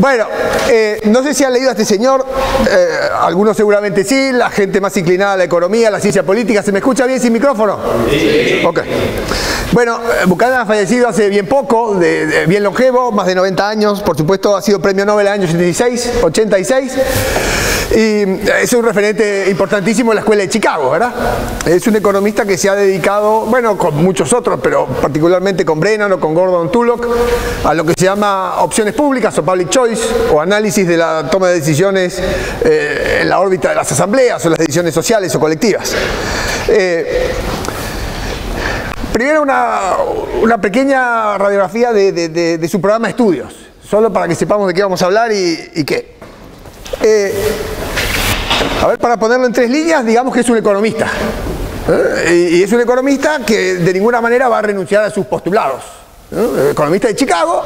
Bueno, no sé si han leído a este señor, algunos seguramente sí, la gente más inclinada a la economía, a la ciencia política. ¿Se me escucha bien sin micrófono? Sí. Ok. Bueno, Buchanan ha fallecido hace bien poco, bien longevo, más de 90 años, por supuesto ha sido premio Nobel en el año 86, y es un referente importantísimo en la escuela de Chicago, ¿verdad? Es un economista que se ha dedicado, bueno, con muchos otros, pero particularmente con Brennan o con Gordon Tullock, a lo que se llama opciones públicas o public choice, o análisis de la toma de decisiones en la órbita de las asambleas o las decisiones sociales o colectivas. Primero una pequeña radiografía de su programa de estudios, solo para que sepamos de qué vamos a hablar y qué. A ver, para ponerlo en 3 líneas, digamos que es un economista. Y es un economista que de ninguna manera va a renunciar a sus postulados. Economista de Chicago,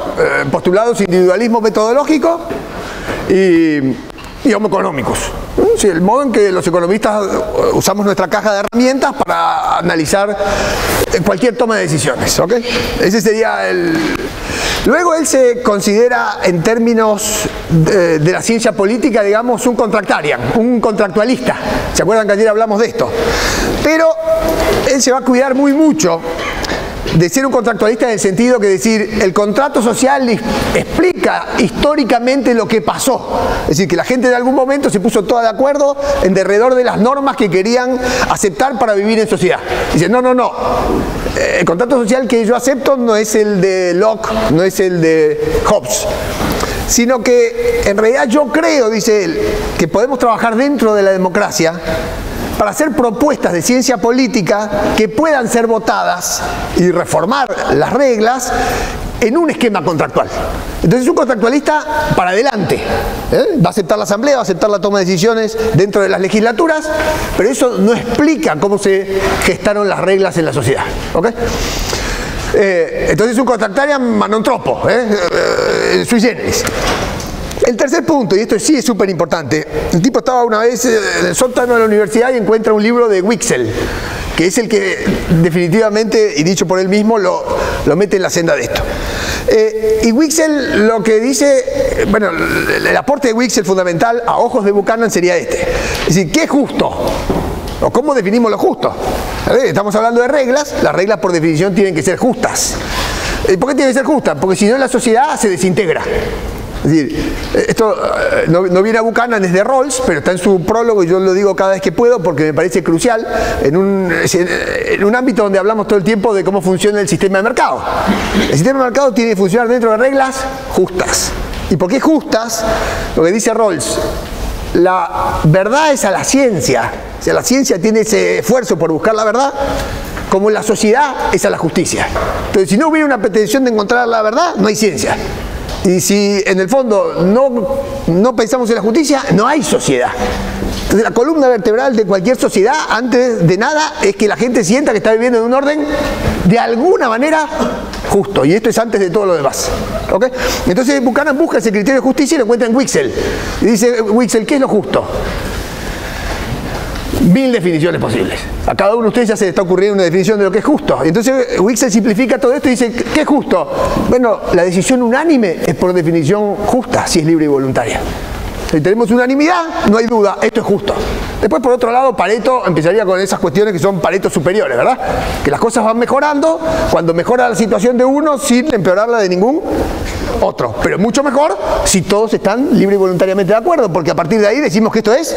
postulados individualismo metodológico y homo económicos. Sí, el modo en que los economistas usamos nuestra caja de herramientas para analizar cualquier toma de decisiones, ¿ok? Ese sería el... Luego él se considera, en términos de la ciencia política, digamos, un contractarian, un contractualista. ¿Se acuerdan que ayer hablamos de esto? Pero él se va a cuidar muy mucho de ser un contractualista en el sentido que decir, el contrato social explica históricamente lo que pasó. Es decir, que la gente en algún momento se puso toda de acuerdo en derredor de las normas que querían aceptar para vivir en sociedad. Dice, no. El contrato social que yo acepto no es el de Locke, no es el de Hobbes, sino que en realidad yo creo, dice él, que podemos trabajar dentro de la democracia para hacer propuestas de ciencia política que puedan ser votadas y reformar las reglas en un esquema contractual. Entonces es un contractualista para adelante. Va a aceptar la asamblea, va a aceptar la toma de decisiones dentro de las legislaturas, pero eso no explica cómo se gestaron las reglas en la sociedad. ¿Okay? Entonces es un contractarian manontropo, sui generis. El tercer punto, y esto sí es súper importante, el tipo estaba una vez en el sótano de la universidad y encuentra un libro de Wicksell, que es el que definitivamente, y dicho por él mismo, lo mete en la senda de esto. Y Wicksell lo que dice, bueno, el aporte de Wicksell fundamental a ojos de Buchanan sería este. Es decir, ¿qué es justo? ¿O cómo definimos lo justo? Estamos hablando de reglas, las reglas por definición tienen que ser justas. ¿Por qué tienen que ser justas? Porque si no la sociedad se desintegra. Es decir, esto no viene a Buchanan, es de Rawls, pero está en su prólogo y yo lo digo cada vez que puedo porque me parece crucial en un ámbito donde hablamos todo el tiempo de cómo funciona el sistema de mercado. El sistema de mercado tiene que funcionar dentro de reglas justas. ¿Y por qué justas? Lo que dice Rawls, la verdad es a la ciencia. O sea, la ciencia tiene ese esfuerzo por buscar la verdad, como la sociedad es a la justicia. Entonces, si no hubiera una pretensión de encontrar la verdad, no hay ciencia. Y si en el fondo no pensamos en la justicia, no hay sociedad. Entonces la columna vertebral de cualquier sociedad, antes de nada, es que la gente sienta que está viviendo en un orden de alguna manera justo. Y esto es antes de todo lo demás. ¿Okay? Entonces Buchanan busca ese criterio de justicia y lo encuentra en Wicksell. Y dice, Wicksell, ¿qué es lo justo? 1000 definiciones posibles. A cada uno de ustedes ya se le está ocurriendo una definición de lo que es justo. Entonces Wicksell simplifica todo esto y dice, ¿qué es justo? Bueno, la decisión unánime es por definición justa, si es libre y voluntaria. Si tenemos unanimidad, no hay duda, esto es justo. Después, por otro lado, Pareto empezaría con esas cuestiones que son Paretos superiores, ¿verdad? Que las cosas van mejorando cuando mejora la situación de uno sin empeorar la de ningún otro. Pero mucho mejor si todos están libre y voluntariamente de acuerdo, porque a partir de ahí decimos que esto es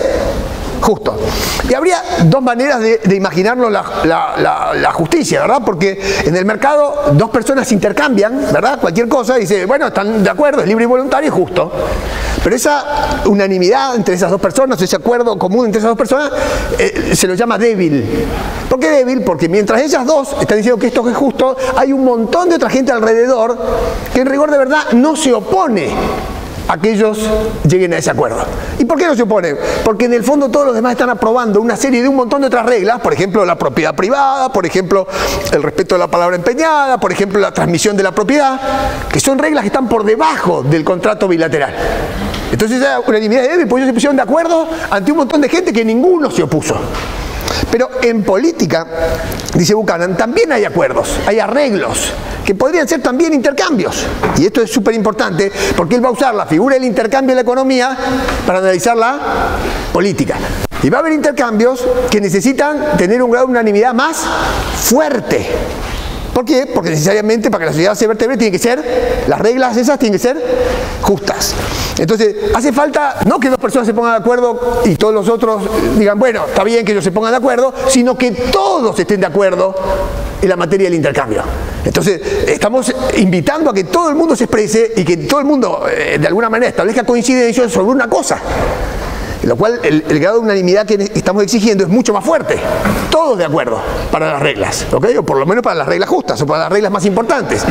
justo. Y habría 2 maneras de imaginarnos la justicia, ¿verdad? Porque en el mercado 2 personas intercambian, ¿verdad? Cualquier cosa y dice, bueno, están de acuerdo, es libre y voluntario y justo. Pero esa unanimidad entre esas 2 personas, ese acuerdo común entre esas 2 personas, se lo llama débil. ¿Por qué débil? Porque mientras ellas 2 están diciendo que esto es justo, hay un montón de otra gente alrededor que en rigor de verdad no se opone a que ellos lleguen a ese acuerdo. ¿Y por qué no se oponen? Porque en el fondo todos los demás están aprobando una serie de un montón de otras reglas, por ejemplo la propiedad privada, por ejemplo el respeto de la palabra empeñada, por ejemplo la transmisión de la propiedad, que son reglas que están por debajo del contrato bilateral. Entonces esa unanimidad es débil, porque ellos se pusieron de acuerdo ante un montón de gente que ninguno se opuso. Pero en política, dice Buchanan, también hay acuerdos, hay arreglos, que podrían ser también intercambios. Y esto es súper importante porque él va a usar la figura del intercambio en la economía para analizar la política. Y va a haber intercambios que necesitan tener un grado de unanimidad más fuerte. ¿Por qué? Porque necesariamente para que la sociedad se vertebre tiene que ser, las reglas esas tienen que ser justas. Entonces, hace falta no que dos personas se pongan de acuerdo y todos los otros digan, bueno, está bien que ellos se pongan de acuerdo, sino que todos estén de acuerdo en la materia del intercambio. Entonces, estamos invitando a que todo el mundo se exprese y que todo el mundo, de alguna manera, establezca coincidencia sobre una cosa. Lo cual el grado de unanimidad que estamos exigiendo es mucho más fuerte. Todos de acuerdo para las reglas, ¿ok? O por lo menos para las reglas justas o para las reglas más importantes.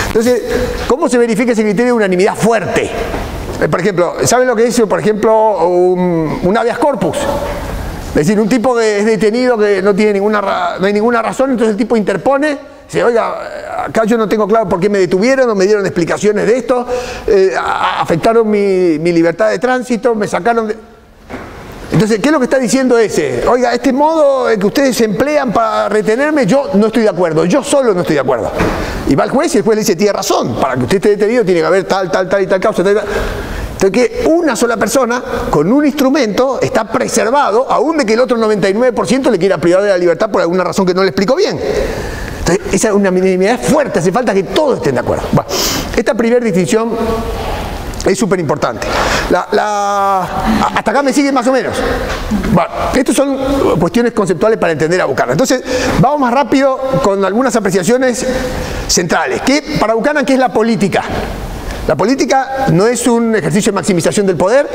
Entonces, ¿cómo se verifica ese criterio de unanimidad fuerte? Por ejemplo, ¿saben lo que dice, por ejemplo, un habeas corpus? Es decir, un tipo que es detenido que no hay ninguna razón, entonces el tipo interpone. Dice, oiga, acá yo no tengo claro por qué me detuvieron, no me dieron explicaciones de esto, afectaron mi libertad de tránsito, me sacaron de... Entonces, ¿qué es lo que está diciendo ese? Oiga, este modo que ustedes emplean para retenerme, yo no estoy de acuerdo, yo solo no estoy de acuerdo. Y va el juez y el juez le dice, tiene razón, para que usted esté detenido tiene que haber tal y tal causa, tal. Entonces, que una sola persona, con un instrumento, está preservado, aún de que el otro 99% le quiera privar de la libertad por alguna razón que no le explico bien. Entonces, esa es una unanimidad fuerte, hace falta que todos estén de acuerdo. Bueno, esta primera distinción es súper importante. Hasta acá me siguen más o menos. Bueno, estas son cuestiones conceptuales para entender a Buchanan. Entonces, vamos más rápido con algunas apreciaciones centrales. Para Buchanan, ¿qué es la política? La política no es un ejercicio de maximización del poder,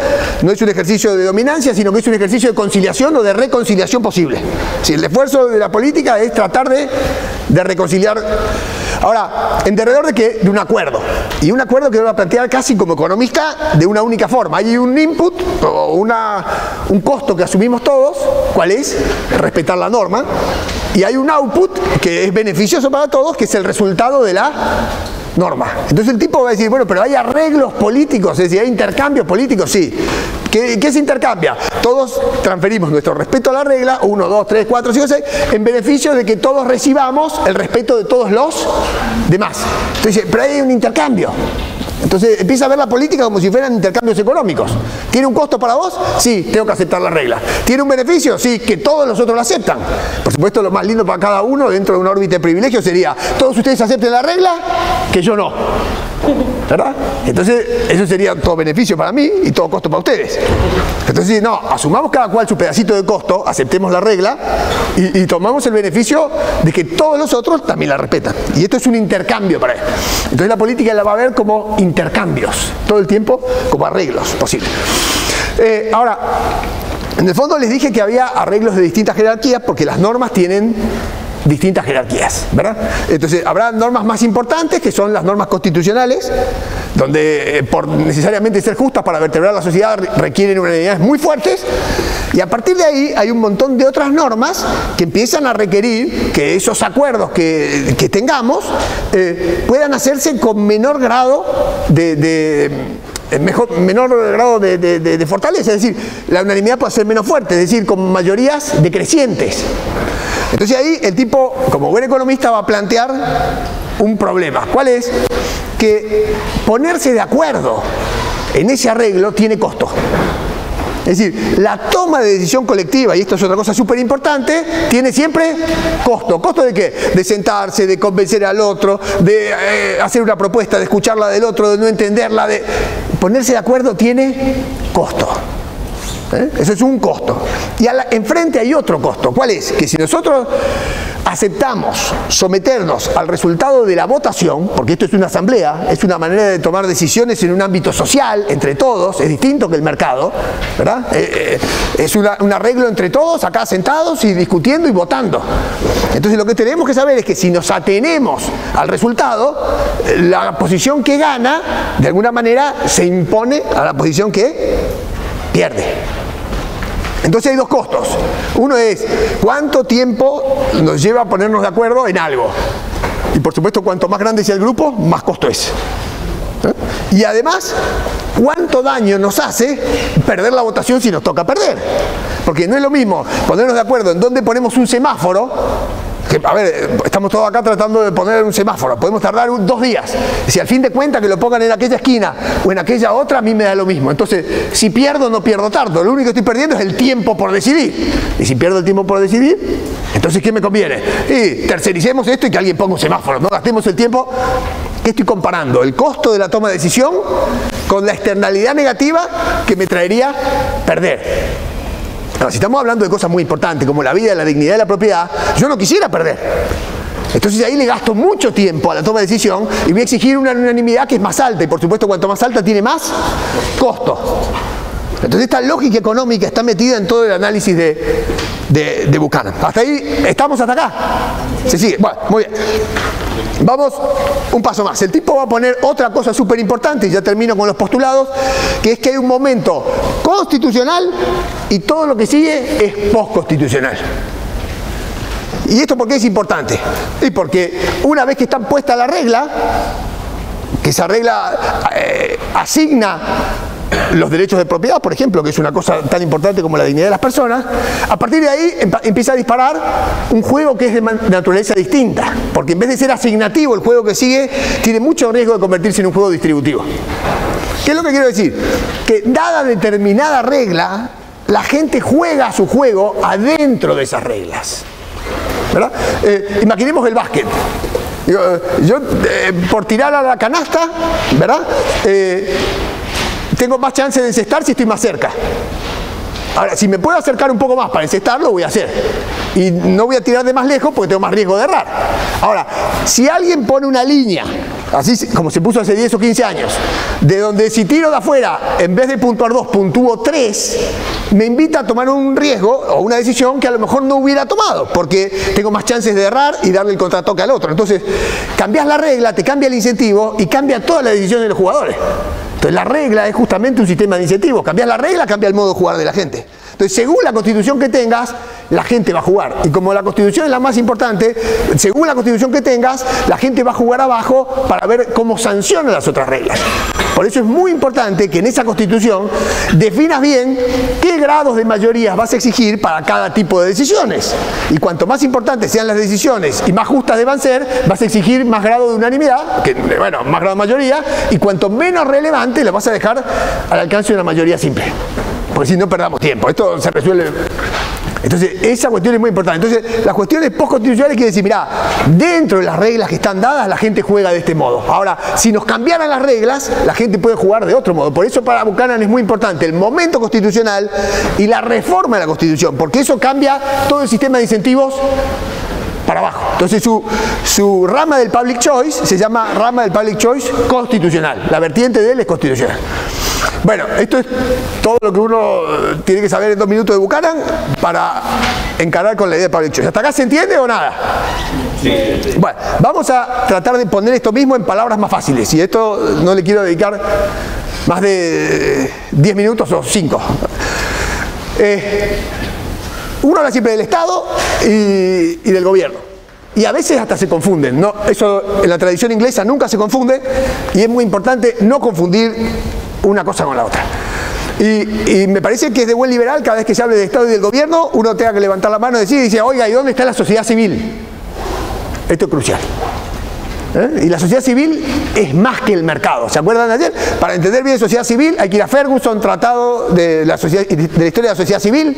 no es un ejercicio de dominancia, sino que es un ejercicio de conciliación o de reconciliación posible. Sí, el esfuerzo de la política es tratar de reconciliar. Ahora, ¿en derredor de qué? De un acuerdo. Y un acuerdo que va a plantear casi como economista de una única forma. Hay un input o un costo que asumimos todos, ¿cuál es? Respetar la norma. Y hay un output que es beneficioso para todos, que es el resultado de la norma. Entonces el tipo va a decir, bueno, pero hay arreglos políticos, es decir, hay intercambios políticos, sí. ¿Qué se intercambia? Todos transferimos nuestro respeto a la regla, 1, 2, 3, 4, 5, 6, en beneficio de que todos recibamos el respeto de todos los demás. Entonces, pero hay un intercambio. Entonces empieza a ver la política como si fueran intercambios económicos. ¿Tiene un costo para vos? Sí, tengo que aceptar la regla. ¿Tiene un beneficio? Sí, que todos los otros lo aceptan. Por supuesto, lo más lindo para cada uno dentro de una órbita de privilegio sería, todos ustedes acepten la regla, que yo no. ¿Verdad? Entonces, eso sería todo beneficio para mí y todo costo para ustedes. Entonces, no, asumamos cada cual su pedacito de costo, aceptemos la regla y tomamos el beneficio de que todos los otros también la respetan. Y esto es un intercambio para él. Entonces, la política la va a ver como intercambios, todo el tiempo como arreglos posibles. Ahora, en el fondo les dije que había arreglos de distintas jerarquías porque las normas tienen distintas jerarquías, ¿verdad? Entonces, habrá normas más importantes, que son las normas constitucionales, donde por necesariamente ser justas para vertebrar la sociedad requieren unanimidades muy fuertes, y a partir de ahí hay un montón de otras normas que empiezan a requerir que esos acuerdos que tengamos puedan hacerse con menor grado menor grado de fortaleza, es decir, la unanimidad puede ser menos fuerte, es decir, con mayorías decrecientes. Entonces ahí el tipo, como buen economista, va a plantear un problema. ¿Cuál es? Que ponerse de acuerdo en ese arreglo tiene costo. Es decir, la toma de decisión colectiva, y esto es otra cosa súper importante, tiene siempre costo. ¿Costo de qué? De sentarse, de convencer al otro, de hacer una propuesta, de escucharla del otro, de no entenderla, de ponerse de acuerdo tiene costo. Eso es un costo. Y enfrente hay otro costo. ¿Cuál es? Que si nosotros aceptamos someternos al resultado de la votación, porque esto es una asamblea, es una manera de tomar decisiones en un ámbito social, entre todos, es distinto que el mercado, ¿verdad? Es un arreglo entre todos, acá sentados y discutiendo y votando. Entonces lo que tenemos que saber es que si nos atenemos al resultado, la posición que gana, de alguna manera, se impone a la posición que pierde. Entonces hay dos costos. Uno es cuánto tiempo nos lleva a ponernos de acuerdo en algo. Y por supuesto, cuanto más grande sea el grupo, más costo es. Y además, ¿cuánto daño nos hace perder la votación si nos toca perder? Porque no es lo mismo ponernos de acuerdo en dónde ponemos un semáforo, que, a ver, estamos todos acá tratando de poner un semáforo, podemos tardar 2 días. Si al fin de cuentas que lo pongan en aquella esquina o en aquella otra, a mí me da lo mismo. Entonces, si pierdo, no pierdo tanto. Lo único que estoy perdiendo es el tiempo por decidir. Y si pierdo el tiempo por decidir, entonces, ¿qué me conviene? Y tercericemos esto y que alguien ponga un semáforo, no gastemos el tiempo. ¿Qué estoy comparando? El costo de la toma de decisión con la externalidad negativa que me traería perder. Ahora, si estamos hablando de cosas muy importantes como la vida, la dignidad y la propiedad, yo no quisiera perder. Entonces ahí le gasto mucho tiempo a la toma de decisión y voy a exigir una unanimidad que es más alta. Y por supuesto, cuanto más alta tiene más costo. Entonces esta lógica económica está metida en todo el análisis de Buchanan. ¿Hasta ahí estamos hasta acá? ¿Se sigue? Bueno, muy bien. Vamos un paso más. El tipo va a poner otra cosa súper importante, y ya termino con los postulados, que es que hay un momento constitucional y todo lo que sigue es postconstitucional. ¿Y esto por qué es importante? Y porque una vez que está puesta la regla, que esa regla asigna los derechos de propiedad, por ejemplo, que es una cosa tan importante como la dignidad de las personas, a partir de ahí empieza a disparar un juego que es de naturaleza distinta, porque en vez de ser asignativo, el juego que sigue tiene mucho riesgo de convertirse en un juego distributivo. ¿Qué es lo que quiero decir? Que dada determinada regla, la gente juega su juego adentro de esas reglas, ¿verdad? Imaginemos el básquet. Yo por tirar a la canasta, ¿verdad? Tengo más chance de encestar si estoy más cerca. Ahora, si me puedo acercar un poco más para encestar, lo voy a hacer. Y no voy a tirar de más lejos porque tengo más riesgo de errar. Ahora, si alguien pone una línea, así como se puso hace 10 o 15 años, de donde si tiro de afuera, en vez de puntuar 2, puntúo 3, me invita a tomar un riesgo o una decisión que a lo mejor no hubiera tomado, porque tengo más chances de errar y darle el contratoque al otro. Entonces, cambias la regla, te cambia el incentivo y cambia todas las decisiones de los jugadores. Entonces la regla es justamente un sistema de incentivos. Cambias la regla, cambia el modo de jugar de la gente. Entonces, según la constitución que tengas, la gente va a jugar. Y como la constitución es la más importante, según la constitución que tengas, la gente va a jugar abajo para ver cómo sancionan las otras reglas. Por eso es muy importante que en esa constitución definas bien qué grados de mayorías vas a exigir para cada tipo de decisiones. Y cuanto más importantes sean las decisiones y más justas deban ser, vas a exigir más grado de unanimidad, que, bueno, más grado de mayoría, y cuanto menos relevante lo vas a dejar al alcance de una mayoría simple. Porque si no perdamos tiempo. Esto se resuelve. Entonces, esa cuestión es muy importante. Entonces, las cuestiones postconstitucionales quiere decir, mirá, dentro de las reglas que están dadas, la gente juega de este modo. Ahora, si nos cambiaran las reglas, la gente puede jugar de otro modo. Por eso para Buchanan es muy importante el momento constitucional y la reforma de la Constitución, porque eso cambia todo el sistema de incentivos para abajo. Entonces su rama del public choice se llama rama del public choice constitucional. La vertiente de él es constitucional. Bueno, esto es todo lo que uno tiene que saber en 2 minutos de Buchanan para encarar con la idea de public choice. ¿Hasta acá se entiende o nada? Sí. Bueno, vamos a tratar de poner esto mismo en palabras más fáciles. Y esto no le quiero dedicar más de 10 minutos o 5. Uno habla siempre del Estado y del gobierno. Y a veces hasta se confunden. No, eso en la tradición inglesa nunca se confunde y es muy importante no confundir una cosa con la otra. Y me parece que es de buen liberal cada vez que se hable del Estado y del gobierno, uno tenga que levantar la mano y decir, oiga, ¿y dónde está la sociedad civil? Esto es crucial. Y la sociedad civil es más que el mercado. ¿Se acuerdan de ayer? Para entender bien sociedad civil hay que ir a Ferguson, tratado de la historia de la sociedad civil.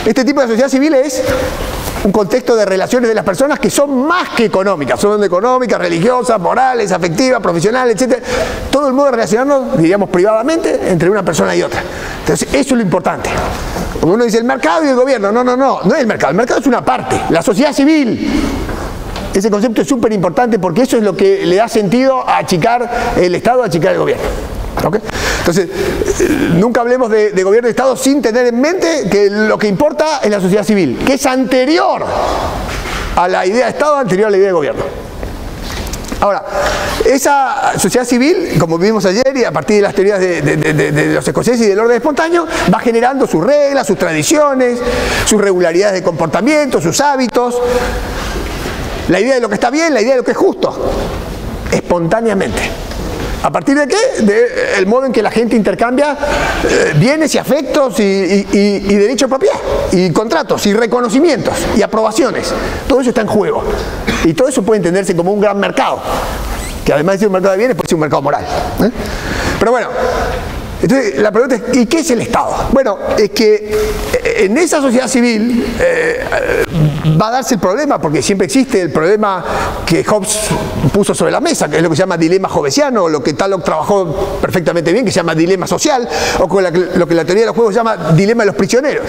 Este tipo de sociedad civil es un contexto de relaciones de las personas que son más que económicas. Son económicas, religiosas, morales, afectivas, profesionales, etc. Todo el modo de relacionarnos, diríamos, privadamente entre una persona y otra. Entonces, eso es lo importante. Porque uno dice el mercado y el gobierno. No es el mercado. El mercado es una parte. La sociedad civil. Ese concepto es súper importante porque eso es lo que le da sentido a achicar el Estado, a achicar el gobierno. ¿Okay? Entonces, nunca hablemos de gobierno y Estado sin tener en mente que lo que importa es la sociedad civil, que es anterior a la idea de Estado, anterior a la idea de gobierno. Ahora, esa sociedad civil, como vimos ayer y a partir de las teorías de los escoceses y del orden espontáneo, va generando sus reglas, sus tradiciones, sus regularidades de comportamiento, sus hábitos, la idea de lo que está bien, la idea de lo que es justo, espontáneamente. ¿A partir de qué? Del modo en que la gente intercambia bienes y afectos y derecho de propiedad, y contratos, y reconocimientos, y aprobaciones. Todo eso está en juego. Y todo eso puede entenderse como un gran mercado, que además de ser un mercado de bienes, puede ser un mercado moral. Pero bueno, entonces la pregunta es, ¿y qué es el Estado? Bueno, es que en esa sociedad civil va a darse el problema, porque siempre existe el problema que Hobbes puso sobre la mesa, que es lo que se llama dilema hobbesiano, o lo que Tallock trabajó perfectamente bien, que se llama dilema social, o con lo que la teoría de los juegos llama dilema de los prisioneros.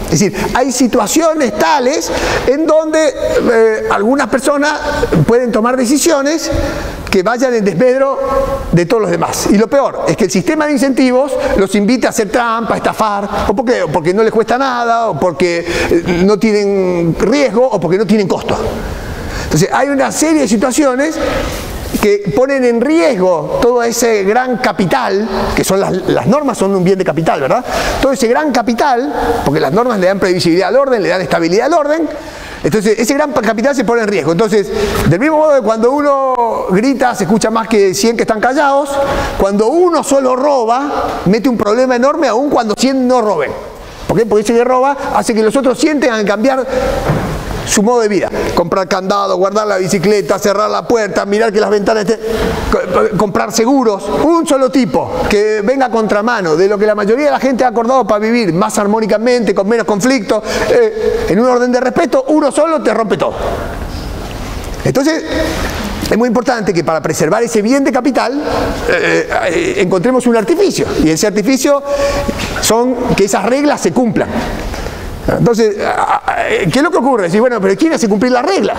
Es decir, hay situaciones tales en donde algunas personas pueden tomar decisiones que vayan en desmedro de todos los demás. Y lo peor es que el sistema de incentivos los invita a hacer trampa, a estafar, o porque no les cuesta nada, o porque no tienen riesgo, o porque no tienen costo. Entonces hay una serie de situaciones que ponen en riesgo todo ese gran capital, que son las normas son un bien de capital, ¿verdad? Todo ese gran capital, porque las normas le dan previsibilidad al orden, le dan estabilidad al orden. Entonces, ese gran capital se pone en riesgo. Entonces, del mismo modo que cuando uno grita, se escucha más que 100 que están callados, cuando uno solo roba, mete un problema enorme, aun cuando 100 no roben. ¿Por qué? Porque ese que roba hace que los otros 100 tengan que cambiar su modo de vida. Comprar candado, guardar la bicicleta, cerrar la puerta, mirar que las ventanas estén, comprar seguros. Un solo tipo que venga a contramano de lo que la mayoría de la gente ha acordado para vivir más armónicamente, con menos conflicto, en un orden de respeto, uno solo te rompe todo. Entonces, es muy importante que para preservar ese bien de capital encontremos un artificio. Y ese artificio son que esas reglas se cumplan. Entonces, ¿qué es lo que ocurre? Decir, bueno, pero ¿quién hace cumplir las reglas?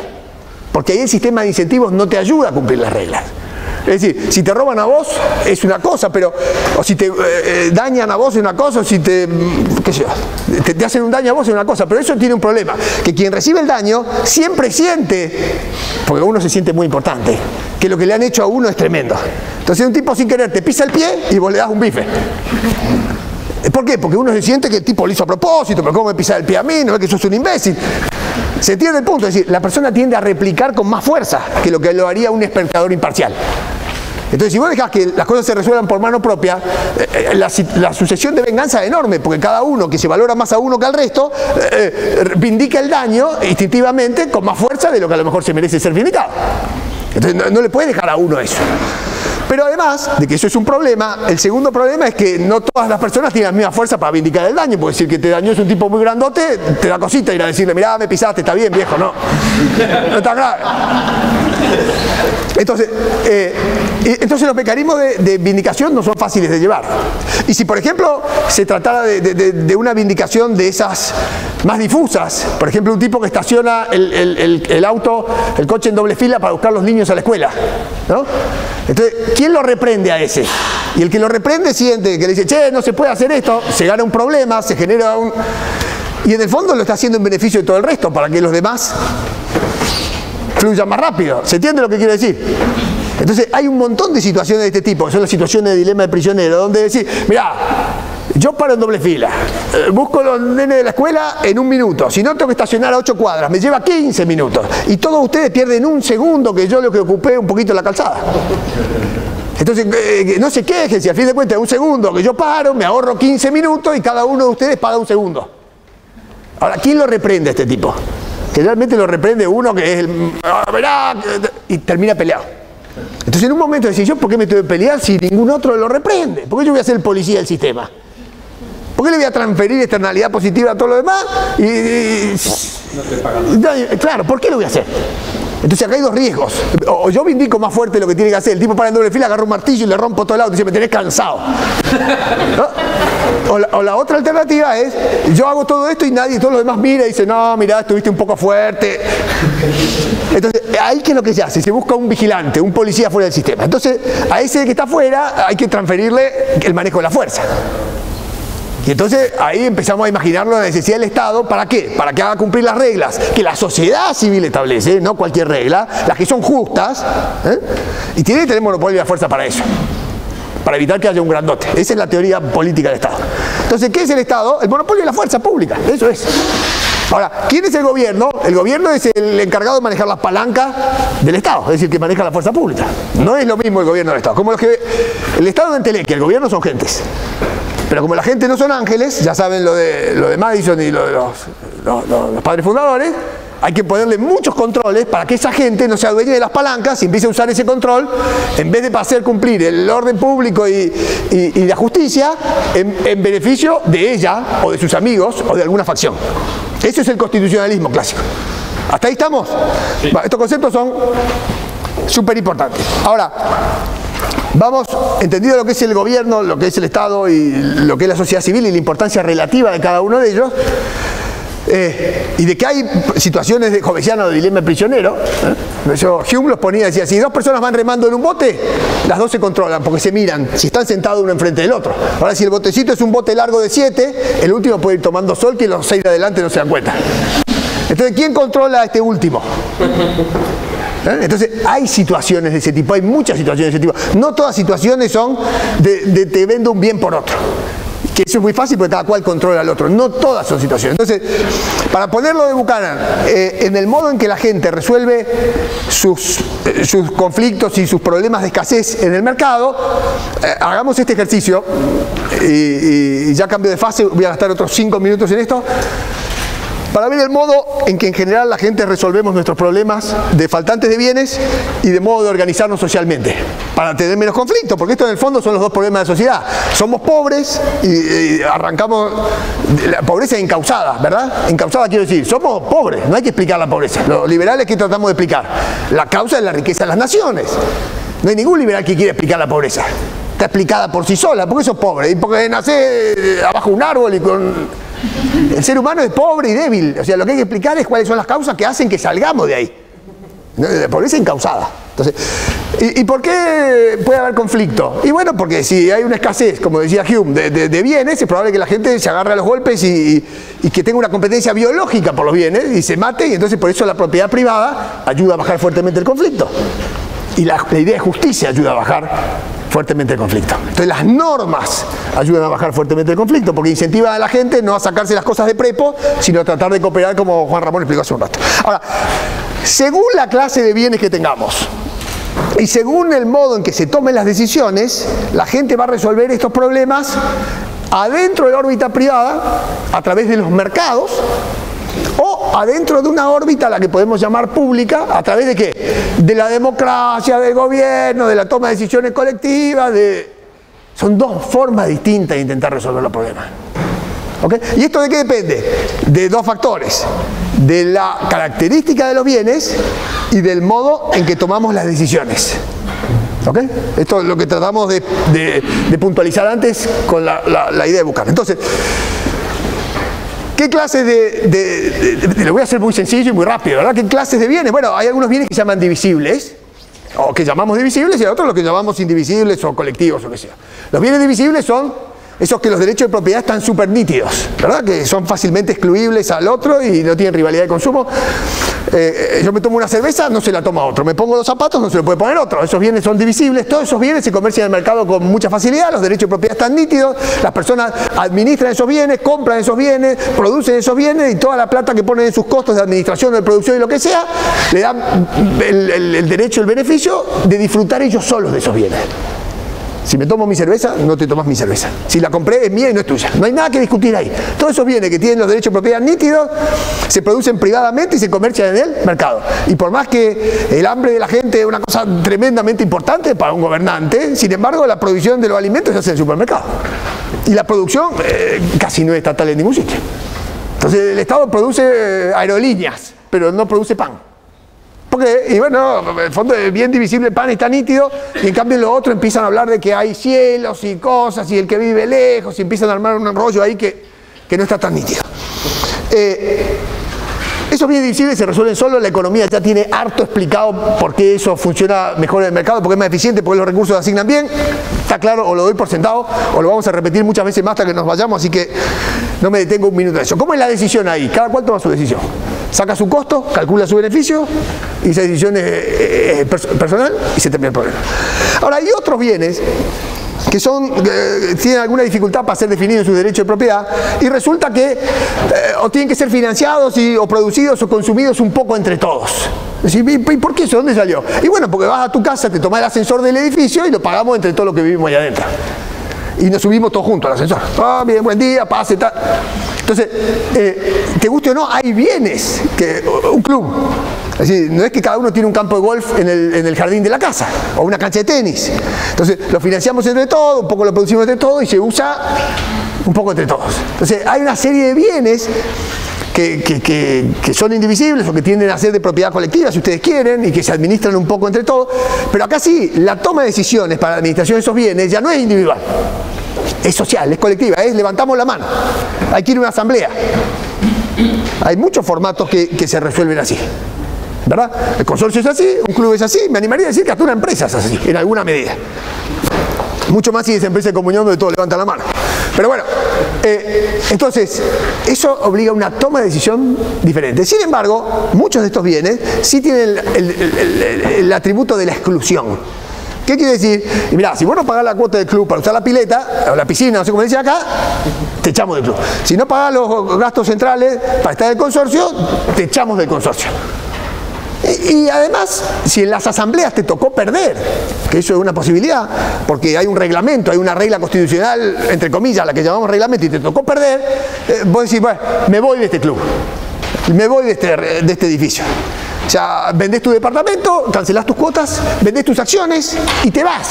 Porque ahí el sistema de incentivos no te ayuda a cumplir las reglas. Es decir, si te roban a vos es una cosa, pero o si te dañan a vos es una cosa, o si te hacen un daño a vos es una cosa, pero eso tiene un problema, que quien recibe el daño siempre siente, porque uno se siente muy importante, que lo que le han hecho a uno es tremendo. Entonces un tipo sin querer te pisa el pie y vos le das un bife. ¿Por qué? Porque uno se siente que el tipo lo hizo a propósito, pero ¿cómo me pisa el pie a mí? No es que sos un imbécil. Se entiende el punto, es decir, la persona tiende a replicar con más fuerza que lo que lo haría un espectador imparcial. Entonces, si vos dejás que las cosas se resuelvan por mano propia, la sucesión de venganza es enorme, porque cada uno que se valora más a uno que al resto, vindica el daño instintivamente con más fuerza de lo que a lo mejor se merece ser vindicado. Entonces, no le puedes dejar a uno eso. Pero además de que eso es un problema, el segundo problema es que no todas las personas tienen la misma fuerza para vindicar el daño, porque si el que te dañó es un tipo muy grandote, te da cosita ir a decirle, mirá, me pisaste, está bien, viejo, no está grave. Entonces los mecanismos de vindicación no son fáciles de llevar. Y si por ejemplo se tratara de una vindicación de esas más difusas, por ejemplo un tipo que estaciona el coche en doble fila para buscar a los niños a la escuela, ¿no? Entonces, ¿quién lo reprende a ese? Y el que lo reprende siente que le dice, che, no se puede hacer esto, se gana un problema, se genera un... Y en el fondo lo está haciendo en beneficio de todo el resto, para que los demás fluyan más rápido. ¿Se entiende lo que quiero decir? Entonces, hay un montón de situaciones de este tipo, que son las situaciones de dilema de prisionero, donde decir, mirá, yo paro en doble fila, busco a los nenes de la escuela en 1 minuto, si no tengo que estacionar a 8 cuadras, me lleva 15 minutos, y todos ustedes pierden 1 segundo que yo lo que ocupé un poquito la calzada. Entonces, no se quejen, si al fin de cuentas 1 segundo que yo paro, me ahorro 15 minutos y cada uno de ustedes paga 1 segundo. Ahora, ¿quién lo reprende a este tipo? Generalmente lo reprende uno que es el... y termina peleado. Entonces en un momento decís, ¿yo por qué me tengo que pelear si ningún otro lo reprende? ¿Por qué yo voy a ser el policía del sistema? ¿Por qué le voy a transferir externalidad positiva a todo lo demás? Claro, ¿por qué lo voy a hacer? Entonces acá hay 2 riesgos. O yo vindico más fuerte lo que tiene que hacer. El tipo para en doble fila, agarra un martillo y le rompo todo el auto y dice, me tenés cansado. ¿No? O la otra alternativa es, yo hago todo esto y nadie, todos los demás mira y dice, no, mirá, estuviste un poco fuerte. Entonces, ahí ¿qué es lo que se hace? Se busca un vigilante, un policía fuera del sistema. Entonces, a ese que está fuera hay que transferirle el manejo de la fuerza. Y entonces ahí empezamos a imaginarnos la necesidad del Estado, ¿para qué? Para que haga cumplir las reglas que la sociedad civil establece, no cualquier regla, las que son justas, y tiene que tener monopolio de la fuerza para eso, para evitar que haya un grandote. Esa es la teoría política del Estado. Entonces, ¿qué es el Estado? El monopolio de la fuerza pública, eso es. Ahora, ¿quién es el gobierno? El gobierno es el encargado de manejar las palancas del Estado, es decir, que maneja la fuerza pública. No es lo mismo el gobierno del Estado. Como el Estado de entelequia, el gobierno son gentes. Pero como la gente no son ángeles, ya saben lo de Madison y lo de los padres fundadores, hay que ponerle muchos controles para que esa gente no se adueñe de las palancas y empiece a usar ese control, en vez de hacer cumplir el orden público y la justicia, en beneficio de ella o de sus amigos o de alguna facción. Eso es el constitucionalismo clásico. ¿Hasta ahí estamos? Sí. Estos conceptos son súper importantes. Ahora, vamos, entendido lo que es el gobierno, lo que es el Estado y lo que es la sociedad civil y la importancia relativa de cada uno de ellos, y de que hay situaciones de Hobbesiano de dilema prisionero. Eso, Hume los ponía, decía, si dos personas van remando en un bote, las dos se controlan porque se miran, si están sentados uno enfrente del otro. Ahora, si el botecito es un bote largo de 7, el último puede ir tomando sol que los 6 de adelante no se dan cuenta. Entonces, ¿quién controla a este último? Entonces, hay situaciones de ese tipo, hay muchas situaciones de ese tipo. No todas situaciones son de te vendo un bien por otro. Que eso es muy fácil porque cada cual controla al otro. No todas son situaciones. Entonces, para ponerlo de Buchanan, en el modo en que la gente resuelve sus conflictos y sus problemas de escasez en el mercado, hagamos este ejercicio y ya cambio de fase, voy a gastar otros 5 minutos en esto, para ver el modo en que en general la gente resolvemos nuestros problemas de faltantes de bienes y de modo de organizarnos socialmente, para tener menos conflicto, porque esto en el fondo son los dos problemas de sociedad. Somos pobres y arrancamos la pobreza encausada, ¿verdad? Encausada quiero decir, somos pobres, no hay que explicar la pobreza. Los liberales que tratamos de explicar, la causa es la riqueza de las naciones. No hay ningún liberal que quiera explicar la pobreza. Está explicada por sí sola, porque sos pobre, y porque nacés abajo de un árbol y con... El ser humano es pobre y débil, o sea, lo que hay que explicar es cuáles son las causas que hacen que salgamos de ahí. La pobreza encausada. Entonces, ¿y por qué puede haber conflicto? Y bueno, porque si hay una escasez, como decía Hume, de bienes, es probable que la gente se agarre a los golpes y que tenga una competencia biológica por los bienes y se mate, y entonces por eso la propiedad privada ayuda a bajar fuertemente el conflicto. Y la idea de justicia ayuda a bajar fuertemente el conflicto. Entonces las normas ayudan a bajar fuertemente el conflicto porque incentivan a la gente no a sacarse las cosas de prepo, sino a tratar de cooperar, como Juan Ramón explicó hace un rato. Ahora, según la clase de bienes que tengamos y según el modo en que se tomen las decisiones, la gente va a resolver estos problemas adentro de la órbita privada, a través de los mercados, o adentro de una órbita a la que podemos llamar pública, ¿a través de qué? De la democracia, del gobierno, de la toma de decisiones colectivas, son dos formas distintas de intentar resolver los problemas. ¿Okay? ¿Y esto de qué depende? De dos factores, de la característica de los bienes y del modo en que tomamos las decisiones. ¿Okay? Esto es lo que tratamos de puntualizar antes con la idea de buscar. Entonces, ¿qué clases lo voy a hacer muy sencillo y muy rápido, ¿verdad? ¿Qué clases de bienes? Bueno, hay algunos bienes que se llaman divisibles, o que llamamos divisibles, y hay otros los que llamamos indivisibles o colectivos, o lo que sea. Los bienes divisibles son esos que los derechos de propiedad están súper nítidos, ¿verdad? Que son fácilmente excluibles al otro y no tienen rivalidad de consumo. Yo me tomo una cerveza, no se la toma otro. Me pongo los zapatos, no se lo puede poner otro. Esos bienes son divisibles. Todos esos bienes se comercian en el mercado con mucha facilidad. Los derechos de propiedad están nítidos. Las personas administran esos bienes, compran esos bienes, producen esos bienes y toda la plata que ponen en sus costos de administración, de producción y lo que sea, le dan el derecho, el beneficio de disfrutar ellos solos de esos bienes. Si me tomo mi cerveza, no te tomas mi cerveza. Si la compré, es mía y no es tuya. No hay nada que discutir ahí. Todos esos bienes que tienen los derechos de propiedad nítidos se producen privadamente y se comercian en el mercado. Y por más que el hambre de la gente es una cosa tremendamente importante para un gobernante, sin embargo, la provisión de los alimentos se hace en el supermercado. Y la producción casi no es estatal en ningún sitio. Entonces, el Estado produce aerolíneas, pero no produce pan. Porque, y bueno, en el fondo es bien divisible, el pan está nítido, y en cambio los otros empiezan a hablar de que hay cielos y cosas, y el que vive lejos, y empiezan a armar un rollo ahí que no está tan nítido. Esos bienes divisibles se resuelven solo, la economía ya tiene harto explicado por qué eso funciona mejor en el mercado, porque es más eficiente, porque los recursos se asignan bien, está claro, o lo doy por sentado, o lo vamos a repetir muchas veces más hasta que nos vayamos, así que no me detengo un minuto en eso. ¿Cómo es la decisión ahí? Cada cual toma su decisión. Saca su costo, calcula su beneficio, y esa decisión es personal y se termina el problema. Ahora, hay otros bienes que tienen alguna dificultad para ser definidos en sus derechos de propiedad, y resulta que o tienen que ser financiados o producidos o consumidos un poco entre todos. ¿Y por qué eso? ¿Dónde salió? Y bueno, porque vas a tu casa, te tomás el ascensor del edificio y lo pagamos entre todos los que vivimos allá adentro. Y nos subimos todos juntos al ascensor. Bien, buen día, pase, tal. Entonces, te guste o no, hay bienes, un club. Es decir, no es que cada uno tiene un campo de golf en el jardín de la casa, o una cancha de tenis. Entonces, lo financiamos entre todos, un poco lo producimos entre todos y se usa un poco entre todos. Entonces, hay una serie de bienes que son indivisibles o que tienden a ser de propiedad colectiva, si ustedes quieren, y que se administran un poco entre todos. Pero acá sí, la toma de decisiones para la administración de esos bienes ya no es individual. Es social, es colectiva, es levantamos la mano. Hay que ir a una asamblea. Hay muchos formatos que se resuelven así, ¿verdad? El consorcio es así, un club es así, me animaría a decir que hasta una empresa es así, en alguna medida. Mucho más si es empresa de comunión donde todos levantan la mano. Pero bueno, entonces, eso obliga a una toma de decisión diferente. Sin embargo, muchos de estos bienes sí tienen el atributo de la exclusión. ¿Qué quiere decir? Y mirá, si vos no pagás la cuota del club para usar la pileta, o la piscina, no sé cómo dice acá, te echamos del club. Si no pagás los gastos centrales para estar en el consorcio, te echamos del consorcio. Y además, si en las asambleas te tocó perder, que eso es una posibilidad, porque hay un reglamento, hay una regla constitucional, entre comillas, la que llamamos reglamento, y te tocó perder, vos decís, bueno, me voy de este club, me voy de este edificio. O sea, vendés tu departamento, cancelás tus cuotas, vendés tus acciones y te vas.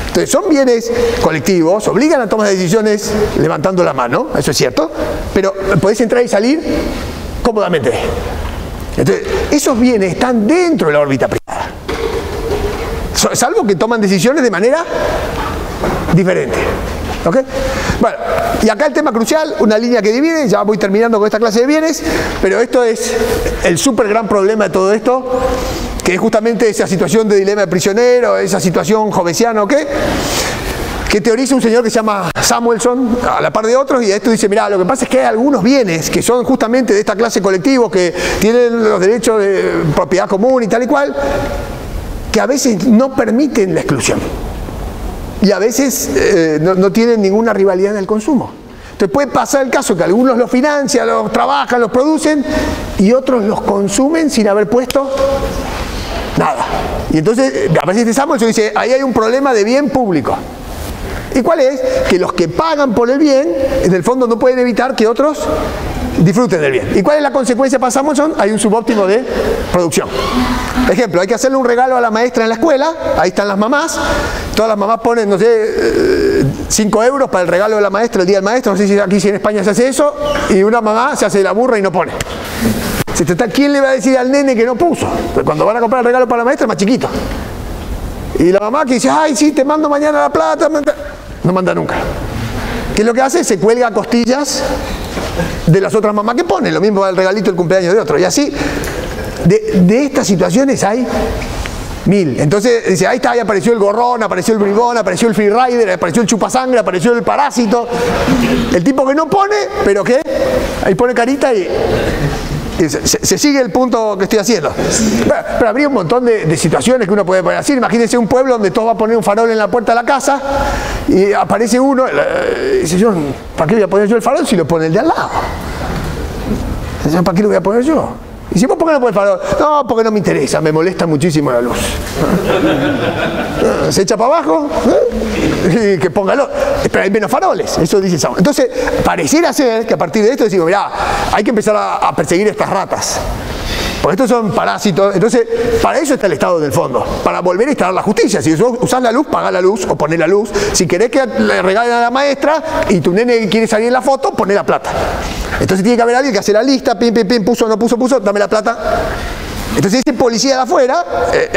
Entonces son bienes colectivos, obligan a tomar decisiones levantando la mano, eso es cierto, pero podés entrar y salir cómodamente. Entonces, esos bienes están dentro de la órbita privada, salvo que toman decisiones de manera diferente. ¿Okay? Bueno, y acá el tema crucial, una línea que divide, ya voy terminando con esta clase de bienes, pero esto es el súper gran problema de todo esto, que es justamente esa situación de dilema de prisionero, esa situación jovesiana, ¿ok? Que teoriza un señor que se llama Samuelson, a la par de otros, y esto dice, mirá, lo que pasa es que hay algunos bienes que son justamente de esta clase colectivos, que tienen los derechos de propiedad común y tal y cual, que a veces no permiten la exclusión. Y a veces no tienen ninguna rivalidad en el consumo. Entonces puede pasar el caso que algunos los financian, los trabajan, los producen, y otros los consumen sin haber puesto nada. Y entonces, a veces Samuelson dice, ahí hay un problema de bien público. ¿Y cuál es? Que los que pagan por el bien, en el fondo no pueden evitar que otros disfruten del bien. ¿Y cuál es la consecuencia para Samuelson? Hay un subóptimo de producción. Ejemplo, hay que hacerle un regalo a la maestra en la escuela, ahí están las mamás, todas las mamás ponen, no sé, 5 euros para el regalo de la maestra el día del maestro, no sé si aquí en España se hace eso, y una mamá se hace la burra y no pone. ¿Quién le va a decir al nene que no puso? Pues cuando van a comprar el regalo para la maestra es más chiquito. Y la mamá que dice, ay, sí, te mando mañana la plata, no manda nunca. ¿Qué es lo que hace? Se cuelga costillas de las otras mamás que ponen, lo mismo va el regalito del cumpleaños de otro. Y así, de estas situaciones hay 1000. Entonces dice, ahí está, ahí apareció el gorrón, apareció el bribón, apareció el freerider, apareció el chupasangre, apareció el parásito. El tipo que no pone, pero que ahí pone carita y se sigue el punto que estoy haciendo. Pero habría un montón de situaciones que uno puede poner así. Imagínense un pueblo donde todos va a poner un farol en la puerta de la casa y aparece uno y dice, yo, ¿para qué voy a poner yo el farol si lo pone el de al lado? Dice, ¿para qué lo voy a poner yo? Y si vos, ¿por qué no pones farol? No, porque no me interesa, me molesta muchísimo la luz. Se echa para abajo, y que póngalo. Pero hay menos faroles, eso dice Samuel. Entonces, pareciera ser que a partir de esto decimos, mirá, hay que empezar a perseguir estas ratas. Porque estos son parásitos. Entonces, para eso está el Estado del fondo, para volver a instalar la justicia. Si vos usás la luz, pagá la luz o poné la luz. Si querés que le regalen a la maestra y tu nene quiere salir en la foto, poné la plata. Entonces tiene que haber alguien que hace la lista, pim, pim, pim, puso, no puso, dame la plata. Entonces ese policía de afuera,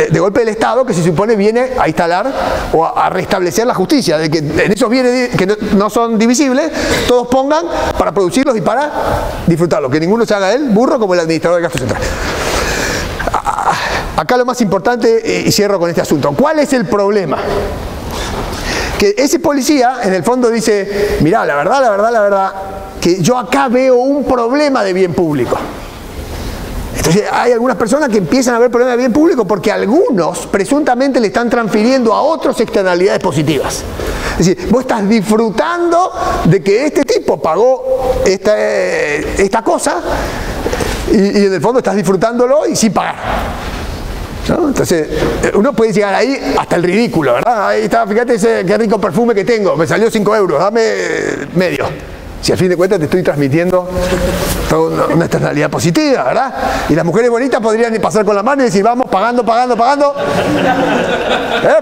de golpe del Estado, que se supone viene a instalar o a restablecer la justicia, de que en esos bienes que no son divisibles, todos pongan para producirlos y para disfrutarlos, que ninguno se haga él burro como el administrador del gasto central. Acá lo más importante, y cierro con este asunto, ¿cuál es el problema? Que ese policía en el fondo dice, mirá, la verdad, que yo acá veo un problema de bien público. Entonces Entonces hay algunas personas que empiezan a ver problemas de bien público porque algunos presuntamente le están transfiriendo a otros externalidades positivas. Es decir, vos estás disfrutando de que este tipo pagó esta cosa y en el fondo estás disfrutándolo y sin pagar, ¿no? Entonces uno puede llegar ahí hasta el ridículo, ¿verdad? Ahí está, fíjate qué rico perfume que tengo, me salió 5 euros, dame medio. Si al fin de cuentas te estoy transmitiendo toda una externalidad positiva, ¿verdad? Y las mujeres bonitas podrían pasar con la mano y decir, vamos, pagando.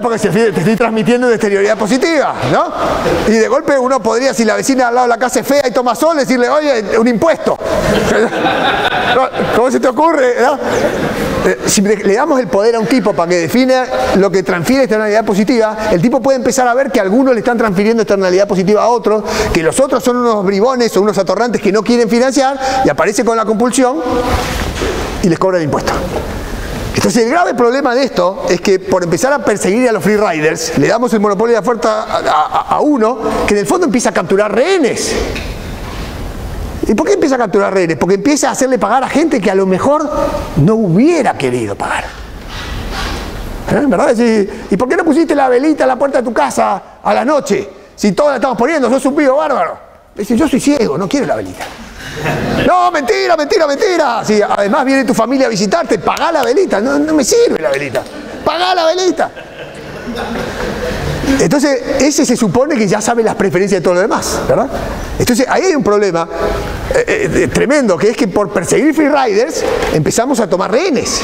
Porque si al fin te estoy transmitiendo una exterioridad positiva, ¿no? Y de golpe uno podría, si la vecina al lado de la casa es fea y toma sol, decirle, oye, un impuesto. ¿Cómo se te ocurre, no? Si le damos el poder a un tipo para que defina lo que transfiere externalidad positiva, el tipo puede empezar a ver que algunos le están transfiriendo externalidad positiva a otros, que los otros son unos bribones o unos atorrantes que no quieren financiar, y aparece con la compulsión y les cobra el impuesto. Entonces el grave problema de esto es que por empezar a perseguir a los free riders, le damos el monopolio de la fuerza a uno que en el fondo empieza a capturar rehenes. ¿Y por qué empieza a capturar rehenes? Porque empieza a hacerle pagar a gente que a lo mejor no hubiera querido pagar. ¿Verdad? ¿Y por qué no pusiste la velita a la puerta de tu casa a la noche? Si todos la estamos poniendo, sos un pibe bárbaro. Dice, yo soy ciego, no quiero la velita. No, mentira. Si además viene tu familia a visitarte, pagá la velita. No me sirve la velita. Pagá la velita. Entonces, ese se supone que ya sabe las preferencias de todo lo demás, ¿verdad? Entonces, ahí hay un problema tremendo, que es que por perseguir free riders empezamos a tomar rehenes.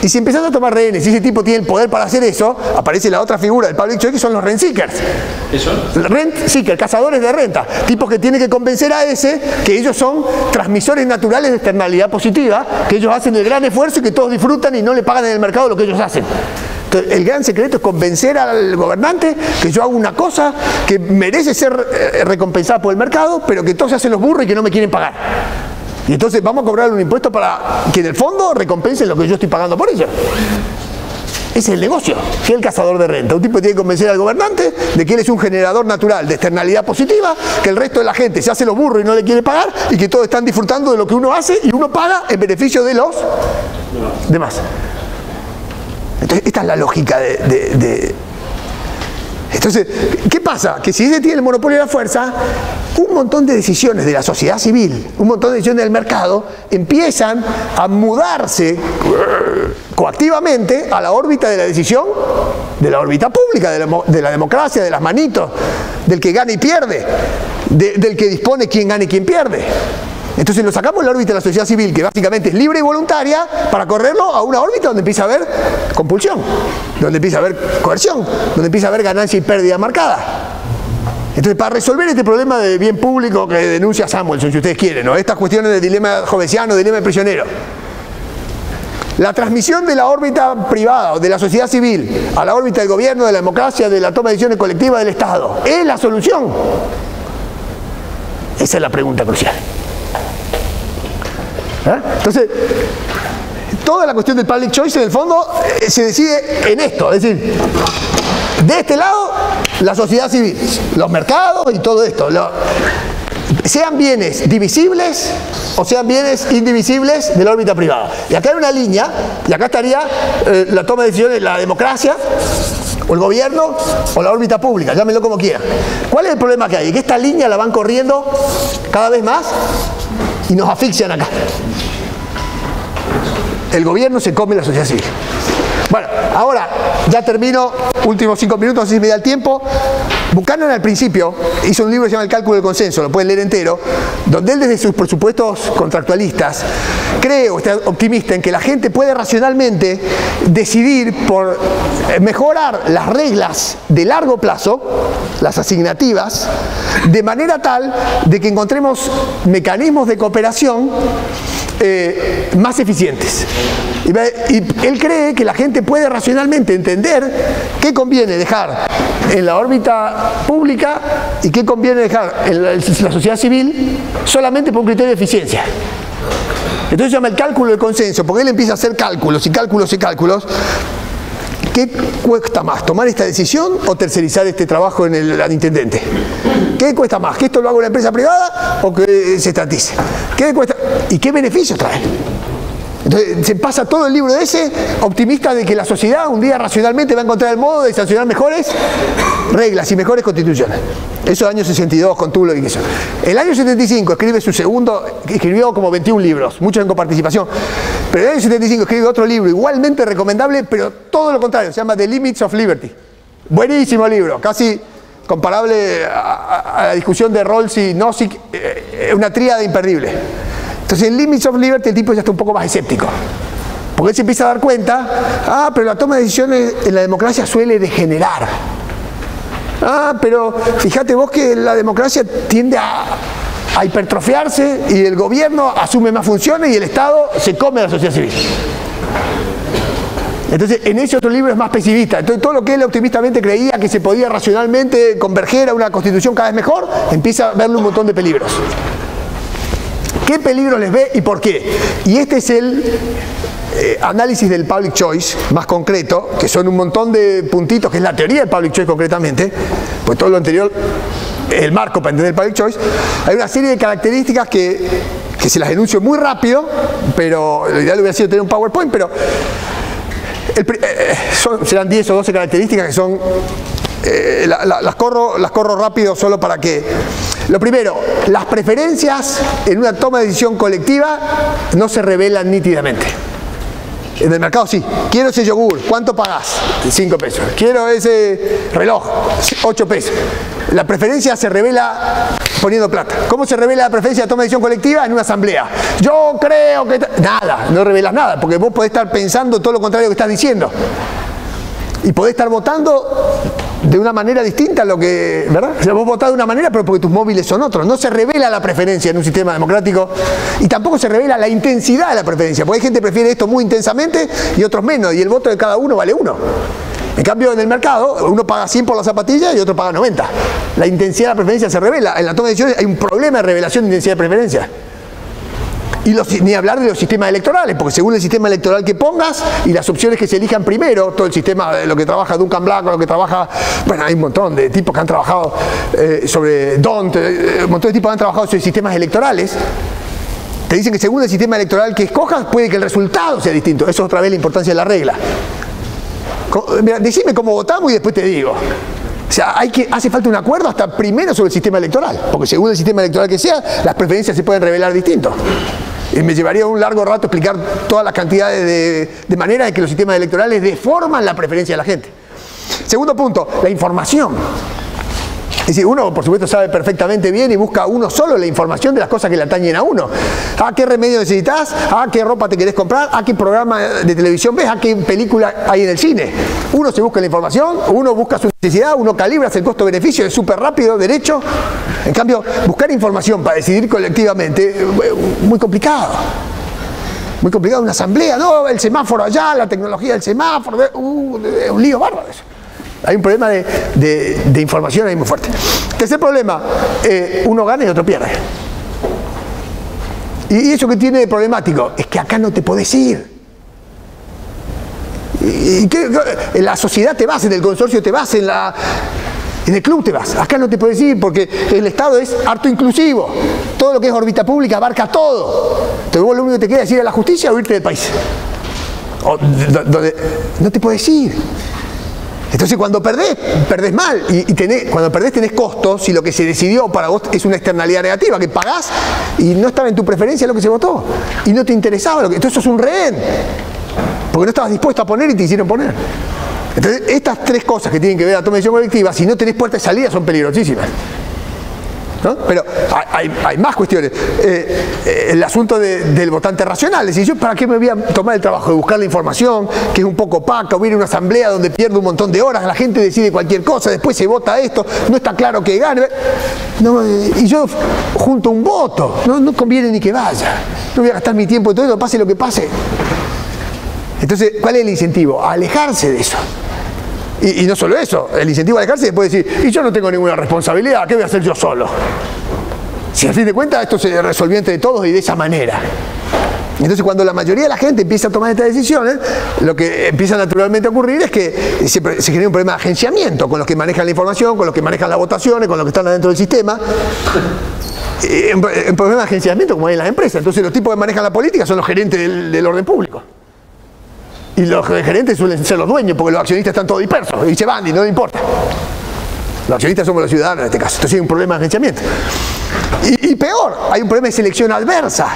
Y si empezamos a tomar rehenes y ese tipo tiene el poder para hacer eso, aparece la otra figura del public choice, que son los rent seekers. ¿Qué son? Rent seekers, cazadores de renta. Tipos que tienen que convencer a ese que ellos son transmisores naturales de externalidad positiva, que ellos hacen el gran esfuerzo y que todos disfrutan y no le pagan en el mercado lo que ellos hacen. Entonces, el gran secreto es convencer al gobernante que yo hago una cosa que merece ser recompensada por el mercado, pero que todos se hacen los burros y que no me quieren pagar. Y entonces vamos a cobrar un impuesto para que en el fondo recompensen lo que yo estoy pagando por ello. Ese es el negocio, que es el cazador de renta. Un tipo tiene que convencer al gobernante de que él es un generador natural de externalidad positiva, que el resto de la gente se hace los burros y no le quiere pagar, y que todos están disfrutando de lo que uno hace y uno paga en beneficio de los demás. Entonces, esta es la lógica Entonces, ¿qué pasa? Que si ese tiene el monopolio de la fuerza, un montón de decisiones de la sociedad civil, un montón de decisiones del mercado, empiezan a mudarse coactivamente a la órbita de la decisión, de la órbita pública, de la democracia, de las manitos, del que gana y pierde, del que dispone quién gana y quién pierde. Entonces lo sacamos de la órbita de la sociedad civil, que básicamente es libre y voluntaria, para correrlo a una órbita donde empieza a haber compulsión, donde empieza a haber coerción, donde empieza a haber ganancia y pérdida marcada. Entonces, para resolver este problema de bien público que denuncia Samuelson, si ustedes quieren, ¿no? Estas cuestiones de dilema jovesiano, dilema de prisionero, la transmisión de la órbita privada o de la sociedad civil a la órbita del gobierno, de la democracia, de la toma de decisiones colectivas del Estado, ¿es la solución? Esa es la pregunta crucial. Entonces, toda la cuestión del public choice en el fondo se decide en esto, es decir, de este lado la sociedad civil, los mercados y todo esto, sean bienes divisibles o sean bienes indivisibles de la órbita privada. Y acá hay una línea, y acá estaría la toma de decisiones, la democracia, o el gobierno, o la órbita pública, llámenlo como quieran. ¿Cuál es el problema que hay? Que esta línea la van corriendo cada vez más y nos asfixian acá. El gobierno se come la sociedad civil. Bueno, ahora ya termino, últimos 5 minutos, no sé si me da el tiempo. Buchanan al principio hizo un libro que se llama El cálculo del consenso, lo pueden leer entero, donde él desde sus presupuestos contractualistas cree o está optimista en que la gente puede racionalmente decidir por mejorar las reglas de largo plazo, las asignativas, de manera tal de que encontremos mecanismos de cooperación más eficientes. Y él cree que la gente puede racionalmente entender qué conviene dejar en la órbita pública y qué conviene dejar en la sociedad civil solamente por un criterio de eficiencia. Entonces se llama el cálculo del consenso, porque él empieza a hacer cálculos y cálculos y cálculos. ¿Qué cuesta más, tomar esta decisión o tercerizar este trabajo en el intendente? ¿Qué cuesta más? ¿Que esto lo haga una empresa privada o que se estatice? ¿Qué cuesta? ¿Y qué beneficios trae? Entonces se pasa todo el libro de ese optimista de que la sociedad un día racionalmente va a encontrar el modo de sancionar mejores reglas y mejores constituciones. Eso año 62 con Tulo y eso. El año 75 escribió como 21 libros, muchos en coparticipación, pero el año 75 escribe otro libro igualmente recomendable, pero todo lo contrario, se llama The Limits of Liberty. Buenísimo libro, casi comparable a la discusión de Rawls y Nozick, una tríada imperdible. Entonces en Limits of Liberty el tipo ya está un poco más escéptico, porque él se empieza a dar cuenta, pero la toma de decisiones en la democracia suele degenerar. Pero fíjate vos que la democracia tiende a hipertrofiarse y el gobierno asume más funciones y el Estado se come a la sociedad civil. Entonces, en ese otro libro es más pesimista. Entonces, todo lo que él optimistamente creía que se podía racionalmente converger a una constitución cada vez mejor, empieza a verle un montón de peligros. ¿Qué peligros les ve y por qué? Y este es el análisis del public choice más concreto, que son un montón de puntitos, que es la teoría del public choice concretamente, pues todo lo anterior es el marco para entender el public choice. Hay una serie de características que se las enuncio muy rápido, pero lo ideal hubiera sido tener un PowerPoint, pero serán 10 o 12 características que son... las corro rápido solo para que... Lo primero, las preferencias en una toma de decisión colectiva no se revelan nítidamente. En el mercado sí. Quiero ese yogur, ¿cuánto pagás? 5 pesos. Quiero ese reloj, 8 pesos. La preferencia se revela poniendo plata. ¿Cómo se revela la preferencia de toma de decisión colectiva? En una asamblea. Yo creo que... Nada, no revelas nada, porque vos podés estar pensando todo lo contrario que estás diciendo. Y podés estar votando de una manera distinta a lo que, ¿verdad? O sea, vos votás de una manera, pero porque tus móviles son otros. No se revela la preferencia en un sistema democrático y tampoco se revela la intensidad de la preferencia, porque hay gente que prefiere esto muy intensamente y otros menos, y el voto de cada uno vale 1. En cambio, en el mercado, uno paga 100 por la zapatilla y otro paga 90. La intensidad de la preferencia se revela. En la toma de decisiones hay un problema de revelación de intensidad de preferencia. Y ni hablar de los sistemas electorales, porque según el sistema electoral que pongas y las opciones que se elijan primero, todo el sistema de lo que trabaja Duncan Black, lo que trabaja, bueno, hay un montón de tipos que han trabajado sobre DONT, un montón de tipos que han trabajado sobre sistemas electorales, te dicen que según el sistema electoral que escojas, puede que el resultado sea distinto. Eso es otra vez la importancia de la regla. Mira, decime cómo votamos y después te digo. O sea, hace falta un acuerdo hasta primero sobre el sistema electoral, porque según el sistema electoral que sea, las preferencias se pueden revelar distintos. Y me llevaría un largo rato explicar todas las cantidades de maneras en que los sistemas electorales deforman la preferencia de la gente. Segundo punto, la información. Es decir, uno por supuesto sabe perfectamente bien y busca uno solo la información de las cosas que le atañen a uno. ¿Qué remedio necesitas? ¿Qué ropa te querés comprar? ¿Qué programa de televisión ves? ¿Qué película hay en el cine? Uno se busca la información, uno busca su necesidad, uno calibra el costo-beneficio, es súper rápido, derecho. En cambio, buscar información para decidir colectivamente, muy complicado. Muy complicado, una asamblea, no, el semáforo allá, la tecnología del semáforo, un lío bárbaro eso. Hay un problema de información ahí muy fuerte. Tercer problema, uno gana y otro pierde. Y eso que tiene de problemático es que acá no te podés ir. En la sociedad te vas, en el consorcio te vas, en el club te vas. Acá no te podés ir porque el Estado es harto inclusivo. Todo lo que es órbita pública abarca todo. Entonces vos lo único que te queda es ir a la justicia o irte del país. No te podés ir. Entonces cuando perdés mal y cuando perdés tenés costos y lo que se decidió para vos es una externalidad negativa que pagás y no estaba en tu preferencia lo que se votó y no te interesaba entonces sos un rehén porque no estabas dispuesto a poner y te hicieron poner. Entonces estas tres cosas que tienen que ver la toma de decisión colectiva, si no tenés puerta de salida, son peligrosísimas, ¿no? Pero hay más cuestiones. El asunto del votante racional, es decir, yo para qué me voy a tomar el trabajo de buscar la información que es un poco opaca, o ir a una asamblea donde pierdo un montón de horas, la gente decide cualquier cosa, después se vota esto, no está claro que gane, no, y yo junto un voto, no conviene ni que vaya, no voy a gastar mi tiempo en todo eso, pase lo que pase. Entonces, ¿cuál es el incentivo? A alejarse de eso. Y no solo eso, el incentivo a alejarse después decir, y yo no tengo ninguna responsabilidad, ¿qué voy a hacer yo solo? Si a fin de cuentas esto se resolvió entre todos y de esa manera. Entonces cuando la mayoría de la gente empieza a tomar estas decisiones, lo que empieza naturalmente a ocurrir es que se genera un problema de agenciamiento con los que manejan la información, con los que manejan las votaciones, con los que están adentro del sistema. en problemas de agenciamiento como hay en las empresas. Entonces los tipos que manejan la política son los gerentes del orden público. Y los gerentes suelen ser los dueños porque los accionistas están todos dispersos y se van y no les importa. Los accionistas somos los ciudadanos en este caso. Entonces hay un problema de agenciamiento. Y peor, hay un problema de selección adversa.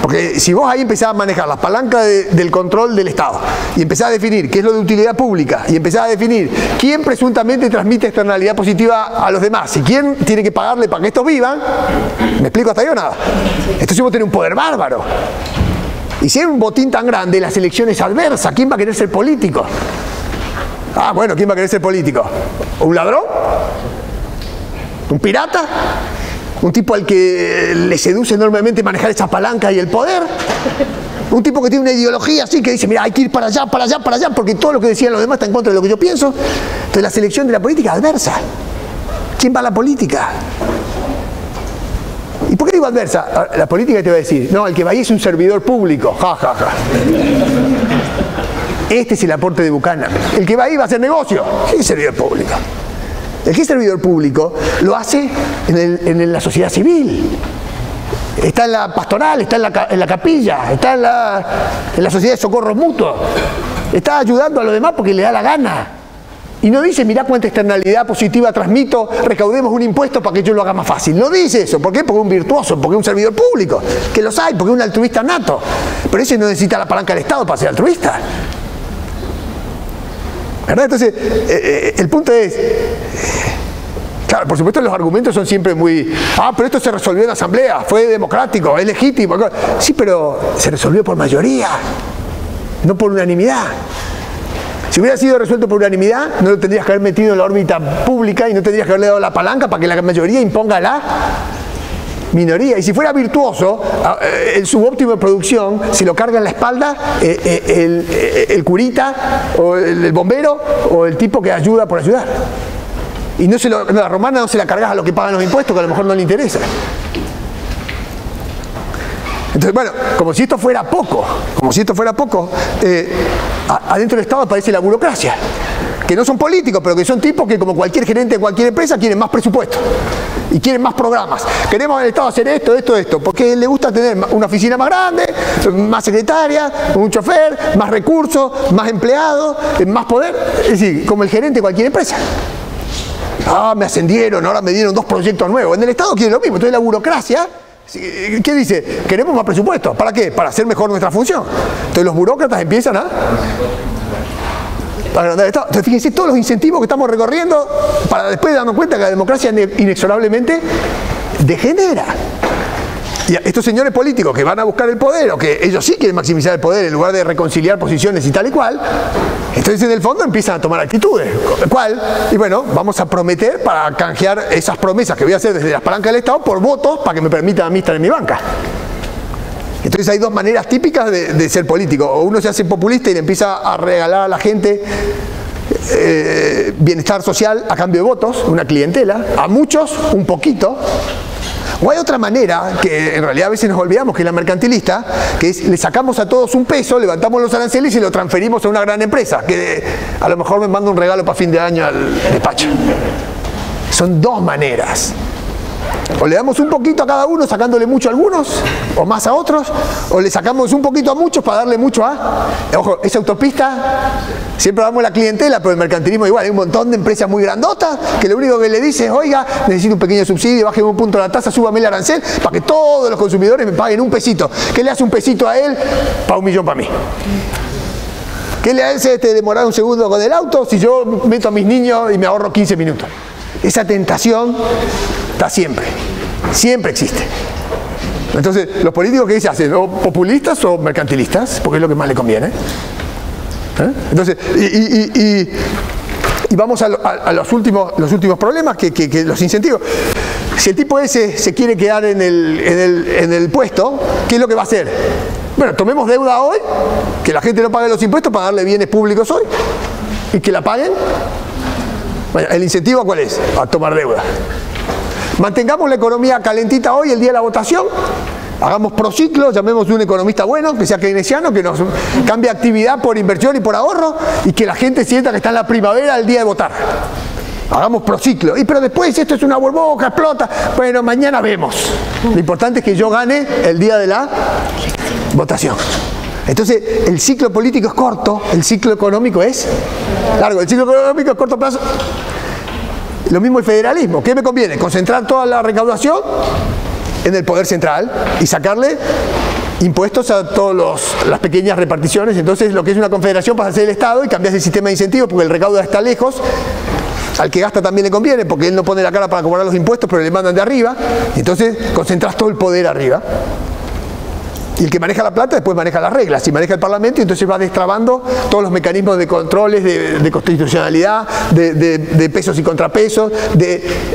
Porque si vos ahí empezás a manejar las palancas del control del Estado y empezás a definir qué es lo de utilidad pública y empezás a definir quién presuntamente transmite externalidad positiva a los demás y quién tiene que pagarle para que estos vivan, ¿me explico hasta ahí o nada? Entonces vos tenés un poder bárbaro. Y si hay un botín tan grande, la selección es adversa. ¿Quién va a querer ser político? Ah, bueno, ¿quién va a querer ser político? ¿Un ladrón? ¿Un pirata? ¿Un tipo al que le seduce enormemente manejar esa palanca y el poder? Un tipo que tiene una ideología así que dice, mira, hay que ir para allá, para allá, para allá, porque todo lo que decían los demás está en contra de lo que yo pienso. Entonces la selección de la política es adversa. ¿Quién va a la política? ¿Y por qué digo adversa? La política te va a decir, no, el que va ahí es un servidor público. Ja, ja, ja. Este es el aporte de Buchanan. El que va ahí va a hacer negocio. ¿Qué es servidor público? El que es servidor público lo hace en la sociedad civil. Está en la pastoral, está en la capilla, está en la sociedad de socorros mutuos. Está ayudando a los demás porque le da la gana. Y no dice, mirá cuánta externalidad positiva transmito, recaudemos un impuesto para que yo lo haga más fácil. No dice eso. ¿Por qué? Porque es un virtuoso, porque es un servidor público. Que los hay, porque es un altruista nato. Pero ese no necesita la palanca del Estado para ser altruista. ¿Verdad? Entonces, el punto es, claro, por supuesto los argumentos son siempre muy, pero esto se resolvió en la asamblea, fue democrático, es legítimo. Sí, pero se resolvió por mayoría, no por unanimidad. Si hubiera sido resuelto por unanimidad, no lo tendrías que haber metido en la órbita pública y no tendrías que haberle dado la palanca para que la mayoría imponga la minoría. Y si fuera virtuoso, el subóptimo de producción, si lo carga en la espalda el curita, o el bombero, o el tipo que ayuda por ayudar. Y la romana no se la cargas a los que pagan los impuestos, que a lo mejor no le interesa. Entonces, bueno, como si esto fuera poco, adentro del Estado aparece la burocracia, que no son políticos, pero que son tipos que, como cualquier gerente de cualquier empresa, quieren más presupuesto y quieren más programas. Queremos en el Estado hacer esto, esto, esto, porque le gusta tener una oficina más grande, más secretaria, un chofer, más recursos, más empleados, más poder. Es decir, como el gerente de cualquier empresa. Me ascendieron, ahora me dieron 2 proyectos nuevos. En el Estado quiere lo mismo. Entonces la burocracia, ¿qué dice? Queremos más presupuesto. ¿Para qué? Para hacer mejor nuestra función. Entonces los burócratas empiezan a agrandar el Estado. Entonces fíjense todos los incentivos que estamos recorriendo para después darnos cuenta que la democracia inexorablemente degenera. Y estos señores políticos que van a buscar el poder, o que ellos sí quieren maximizar el poder en lugar de reconciliar posiciones y tal y cual, entonces en el fondo empiezan a tomar actitudes. ¿Cuál? Y bueno, vamos a prometer para canjear esas promesas que voy a hacer desde las palancas del Estado por votos para que me permitan a mí estar en mi banca. Entonces hay 2 maneras típicas de ser político. O uno se hace populista y le empieza a regalar a la gente bienestar social a cambio de votos, una clientela, a muchos un poquito. O hay otra manera, que en realidad a veces nos olvidamos, que es la mercantilista, que es le sacamos a todos un peso, levantamos los aranceles y lo transferimos a una gran empresa, que a lo mejor me manda un regalo para fin de año al despacho. Son 2 maneras. O le damos un poquito a cada uno sacándole mucho a algunos, o más a otros, o le sacamos un poquito a muchos para darle mucho a... Ojo, esa autopista, siempre damos la clientela, pero el mercantilismo igual, hay un montón de empresas muy grandotas que lo único que le dice es, oiga, necesito un pequeño subsidio, bájeme un punto la tasa, súbame el arancel, para que todos los consumidores me paguen un pesito. ¿Qué le hace un pesito a él? Para 1 millón para mí. ¿Qué le hace demorar un segundo con el auto si yo meto a mis niños y me ahorro 15 minutos? Esa tentación está siempre existe. Entonces, los políticos que hacen, o populistas o mercantilistas, porque es lo que más le conviene. Entonces, y vamos a los últimos problemas, que los incentivos. Si el tipo ese se quiere quedar en el puesto, ¿qué es lo que va a hacer? Bueno, tomemos deuda hoy, que la gente no pague los impuestos para darle bienes públicos hoy, y que la paguen. Bueno, ¿el incentivo cuál es? A tomar deuda. Mantengamos la economía calentita hoy, el día de la votación. Hagamos prociclo, llamemos a un economista bueno, que sea keynesiano, que nos cambie actividad por inversión y por ahorro, y que la gente sienta que está en la primavera el día de votar. Hagamos prociclo. Pero después esto es una burbuja, explota. Bueno, mañana vemos. Lo importante es que yo gane el día de la votación. Entonces, el ciclo político es corto, el ciclo económico es largo. El ciclo económico es corto plazo. Lo mismo el federalismo. ¿Qué me conviene? Concentrar toda la recaudación en el poder central y sacarle impuestos a todas las pequeñas reparticiones. Entonces, lo que es una confederación pasa a ser el Estado y cambias el sistema de incentivos porque el recaudo está lejos. Al que gasta también le conviene porque él no pone la cara para cobrar los impuestos, pero le mandan de arriba. Entonces, concentras todo el poder arriba. Y el que maneja la plata después maneja las reglas y maneja el Parlamento, y entonces va destrabando todos los mecanismos de controles, de constitucionalidad, de pesos y contrapesos,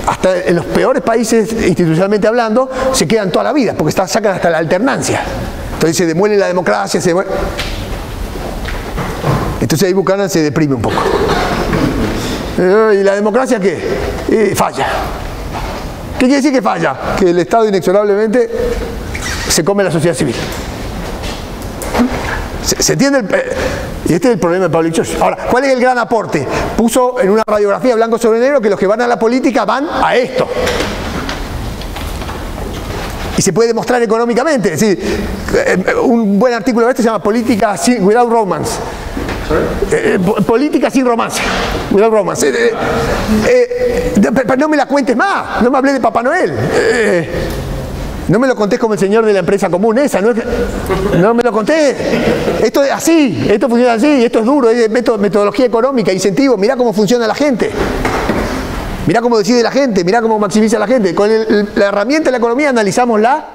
hasta en los peores países institucionalmente hablando, se quedan toda la vida, porque sacan hasta la alternancia. Entonces se demuele la democracia, entonces ahí Buchanan se deprime un poco. ¿Y la democracia qué? Falla. ¿Qué quiere decir que falla? Que el Estado inexorablemente se come la sociedad civil. ¿Se entiende? Y este es el problema de Pablo Ichiosi. Ahora, ¿cuál es el gran aporte? Puso en una radiografía blanco sobre negro que los que van a la política van a esto. Y se puede demostrar económicamente. Es decir, un buen artículo de este se llama Política Without Romance. Política sin romance. Without romance. No me la cuentes más. No me hablé de Papá Noel. No me lo contés como el señor de la empresa común esa, no me lo contés. Esto es así, esto funciona así, esto es duro, es metodología económica, incentivo, mirá cómo funciona la gente. Mirá cómo decide la gente, mirá cómo maximiza la gente. Con la herramienta de la economía analizamos la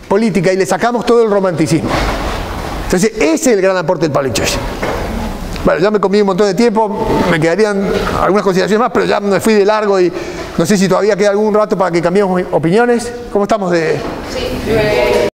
política y le sacamos todo el romanticismo. Entonces ese es el gran aporte del Pablo Ichiosi. Bueno, ya me comí un montón de tiempo, me quedarían algunas consideraciones más, pero ya me fui de largo y no sé si todavía queda algún rato para que cambiemos opiniones. ¿Cómo estamos de...? Sí.